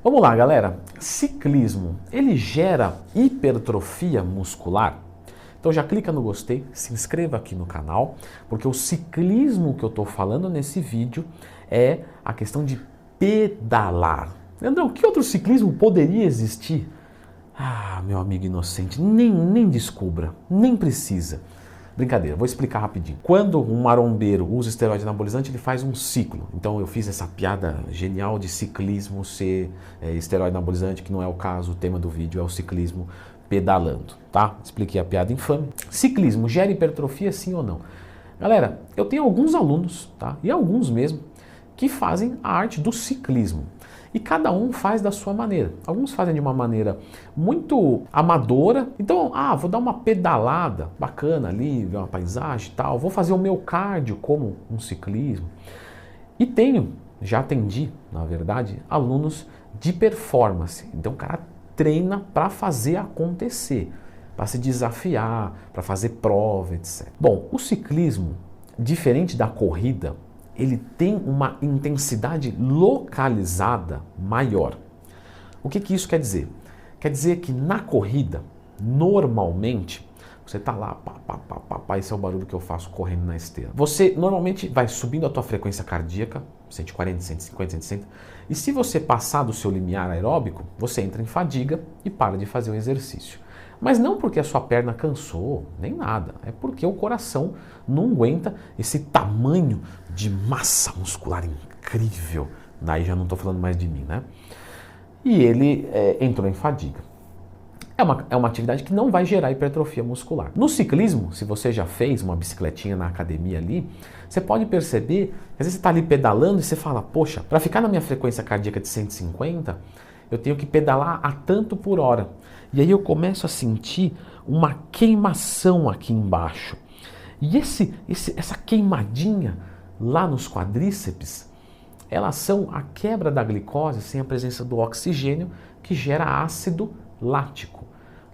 Vamos lá, galera. Ciclismo, ele gera hipertrofia muscular? Então já clica no gostei, se inscreva aqui no canal, porque o ciclismo que eu estou falando nesse vídeo é a questão de pedalar. Leandrão, que outro ciclismo poderia existir? Ah, meu amigo inocente, nem descubra, nem precisa. Brincadeira, vou explicar rapidinho. Quando um marombeiro usa esteroide anabolizante, ele faz um ciclo. Então eu fiz essa piada genial de ciclismo ser esteroide anabolizante, que não é o caso, o tema do vídeo é o ciclismo pedalando, tá? Expliquei a piada infame. Ciclismo gera hipertrofia, sim ou não? Galera, eu tenho alguns alunos, tá? E alguns mesmo, que fazem a arte do ciclismo. E cada um faz da sua maneira. Alguns fazem de uma maneira muito amadora. Então, vou dar uma pedalada bacana ali, ver uma paisagem e tal. Vou fazer o meu cardio como um ciclismo. E já atendi, na verdade, alunos de performance. Então, o cara treina para fazer acontecer, para se desafiar, para fazer prova, etc. Bom, o ciclismo, diferente da corrida, ele tem uma intensidade localizada maior. O que isso quer dizer? Quer dizer que na corrida, normalmente, você está lá, esse é o barulho que eu faço correndo na esteira. Você normalmente vai subindo a tua frequência cardíaca, 140, 150, 160, e se você passar do seu limiar aeróbico, você entra em fadiga e para de fazer o exercício. Mas não porque a sua perna cansou, nem nada. É porque o coração não aguenta esse tamanho de massa muscular incrível. Daí já não estou falando mais de mim, né? E ele entrou em fadiga. É uma atividade que não vai gerar hipertrofia muscular. No ciclismo, se você já fez uma bicicletinha na academia ali, você pode perceber que às vezes você está ali pedalando e você fala, poxa, para ficar na minha frequência cardíaca de 150, eu tenho que pedalar a tanto por hora. E aí eu começo a sentir uma queimação aqui embaixo. E essa queimadinha lá nos quadríceps, elas são a quebra da glicose sem a presença do oxigênio que gera ácido lático.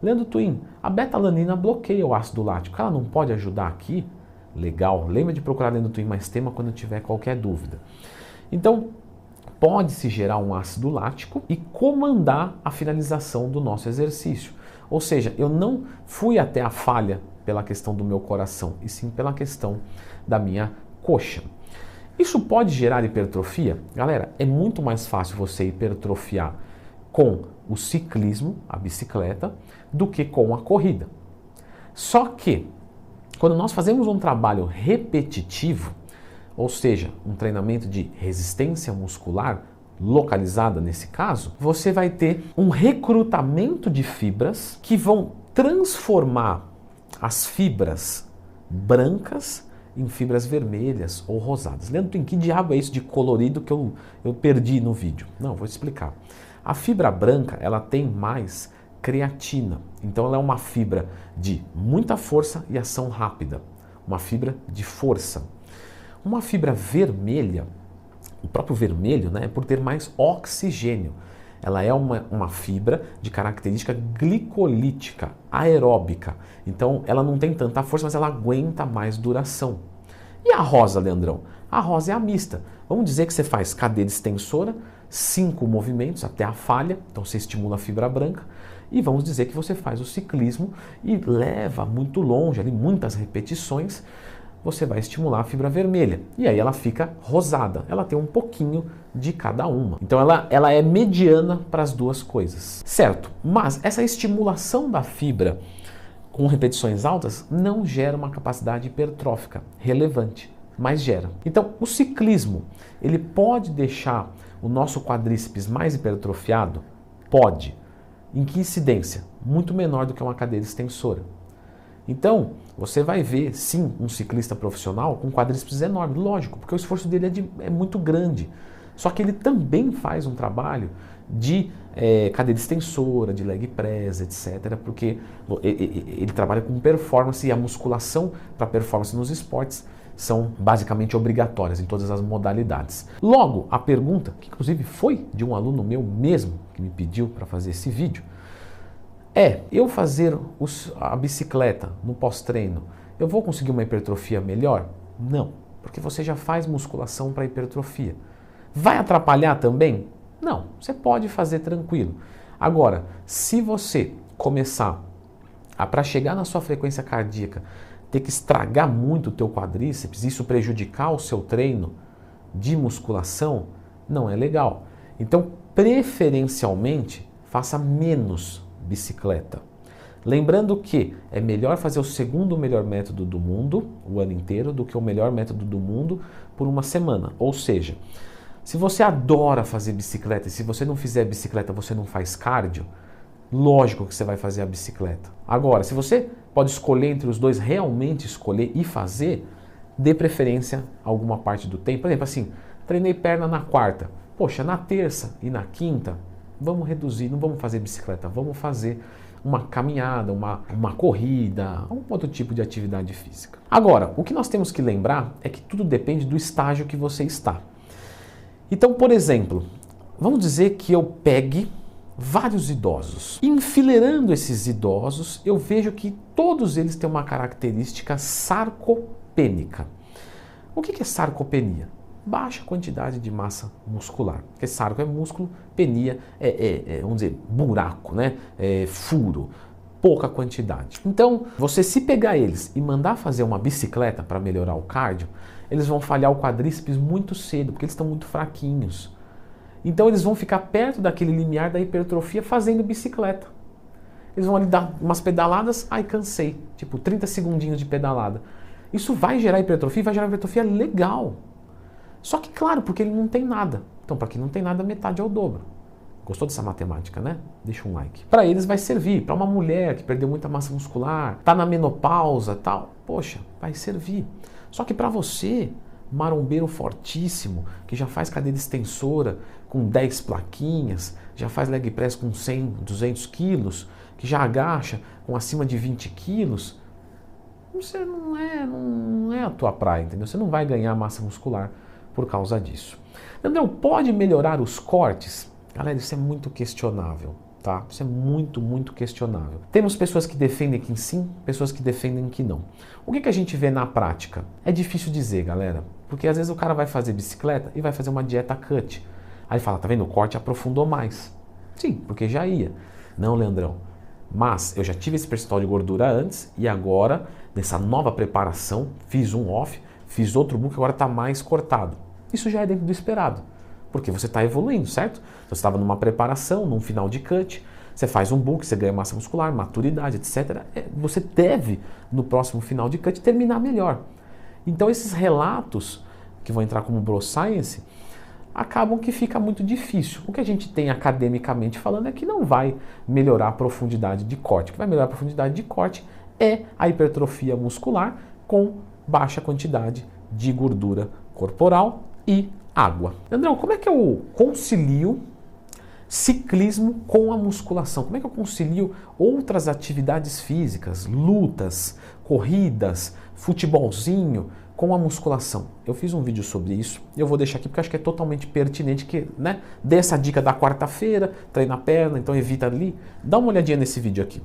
Leandro Twin, a beta-alanina bloqueia o ácido lático. Ela não pode ajudar aqui? Legal. Lembra de procurar Leandro Twin mais tema quando tiver qualquer dúvida. Então, pode-se gerar um ácido lático e comandar a finalização do nosso exercício. Ou seja, eu não fui até a falha pela questão do meu coração, e sim pela questão da minha coxa. Isso pode gerar hipertrofia? Galera, é muito mais fácil você hipertrofiar com o ciclismo, a bicicleta, do que com a corrida. Só que, quando nós fazemos um trabalho repetitivo, ou seja, um treinamento de resistência muscular localizada nesse caso, você vai ter um recrutamento de fibras que vão transformar as fibras brancas em fibras vermelhas ou rosadas. Leandro, que diabo é isso de colorido que eu perdi no vídeo? Não, vou explicar. A fibra branca, ela tem mais creatina. Então ela é uma fibra de muita força e ação rápida. Uma fibra de força. Uma fibra vermelha, o próprio vermelho, né, é por ter mais oxigênio. Ela é uma fibra de característica glicolítica, aeróbica. Então ela não tem tanta força, mas ela aguenta mais duração. E a rosa, Leandrão? A rosa é a mista. Vamos dizer que você faz cadeira extensora, 5 movimentos até a falha, então você estimula a fibra branca. E vamos dizer que você faz o ciclismo e leva muito longe, ali, muitas repetições, você vai estimular a fibra vermelha. E aí ela fica rosada. Ela tem um pouquinho de cada uma. Então ela é mediana para as duas coisas. Certo, mas essa estimulação da fibra com repetições altas não gera uma capacidade hipertrófica relevante, mas gera. Então o ciclismo, ele pode deixar o nosso quadríceps mais hipertrofiado? Pode. Em que incidência? Muito menor do que uma cadeira extensora. Então, você vai ver, sim, um ciclista profissional com quadríceps enorme, lógico, porque o esforço dele é muito grande. Só que ele também faz um trabalho de cadeira extensora, de leg press, etc., porque ele trabalha com performance e a musculação para performance nos esportes são basicamente obrigatórias em todas as modalidades. Logo, a pergunta, que inclusive foi de um aluno meu mesmo que me pediu para fazer esse vídeo, eu fazer a bicicleta no pós-treino, eu vou conseguir uma hipertrofia melhor? Não, porque você já faz musculação para hipertrofia. Vai atrapalhar também? Não, você pode fazer tranquilo. Agora, se você começar a, para chegar na sua frequência cardíaca, ter que estragar muito o teu quadríceps, isso prejudicar o seu treino de musculação, não é legal. Então, preferencialmente, faça menos bicicleta. Lembrando que é melhor fazer o segundo melhor método do mundo o ano inteiro do que o melhor método do mundo por uma semana. Ou seja, se você adora fazer bicicleta e se você não fizer bicicleta você não faz cardio, lógico que você vai fazer a bicicleta. Agora, se você pode escolher entre os dois, realmente escolher e fazer, dê preferência a alguma parte do tempo. Por exemplo, assim, treinei perna na quarta. Poxa, na terça e na quinta, vamos reduzir, não vamos fazer bicicleta, vamos fazer uma caminhada, uma corrida, algum outro tipo de atividade física. Agora, o que nós temos que lembrar é que tudo depende do estágio que você está. Então, por exemplo, vamos dizer que eu pegue vários idosos. Enfileirando esses idosos, eu vejo que todos eles têm uma característica sarcopênica. O que é sarcopenia? Baixa quantidade de massa muscular. Porque sarco é músculo, penia vamos dizer, buraco, né? Furo, pouca quantidade. Então, você se pegar eles e mandar fazer uma bicicleta para melhorar o cardio, eles vão falhar o quadríceps muito cedo, porque eles estão muito fraquinhos. Então eles vão ficar perto daquele limiar da hipertrofia fazendo bicicleta. Eles vão ali dar umas pedaladas, ai cansei, tipo 30 segundinhos de pedalada. Isso vai gerar hipertrofia, vai gerar hipertrofia legal. Só que claro, porque ele não tem nada. Então para quem não tem nada, metade é o dobro. Gostou dessa matemática, né? Deixa um like. Para eles vai servir, para uma mulher que perdeu muita massa muscular, tá na menopausa, tal, poxa, vai servir. Só que para você, marombeiro fortíssimo, que já faz cadeira extensora com 10 plaquinhas, já faz leg press com 100, 200 quilos, que já agacha com acima de 20 quilos, você não é a tua praia, entendeu? Você não vai ganhar massa muscular por causa disso. Entendeu? Pode melhorar os cortes? Galera, isso é muito questionável, tá? Isso é muito, muito questionável. Temos pessoas que defendem que sim, pessoas que defendem que não. O que a gente vê na prática? É difícil dizer, galera, porque às vezes o cara vai fazer bicicleta e vai fazer uma dieta cut. Aí fala, tá vendo, o corte aprofundou mais. Sim, porque já ia. Não, Leandrão, mas eu já tive esse percentual de gordura antes e agora, nessa nova preparação, fiz um off, fiz outro book, agora está mais cortado. Isso já é dentro do esperado, porque você está evoluindo, certo? Você estava numa preparação, num final de cut, você faz um book, você ganha massa muscular, maturidade, etc. Você deve, no próximo final de cut, terminar melhor. Então esses relatos, que vão entrar como Bro Science, acabam que fica muito difícil. O que a gente tem academicamente falando é que não vai melhorar a profundidade de corte. O que vai melhorar a profundidade de corte é a hipertrofia muscular com baixa quantidade de gordura corporal e água. Andrão, como é que eu concilio ciclismo com a musculação? Como é que eu concilio outras atividades físicas, lutas, corridas, futebolzinho com a musculação? Eu fiz um vídeo sobre isso e eu vou deixar aqui porque acho que é totalmente pertinente, que, né, dê essa dica da quarta-feira, treina a perna, então evita ali. Dá uma olhadinha nesse vídeo aqui.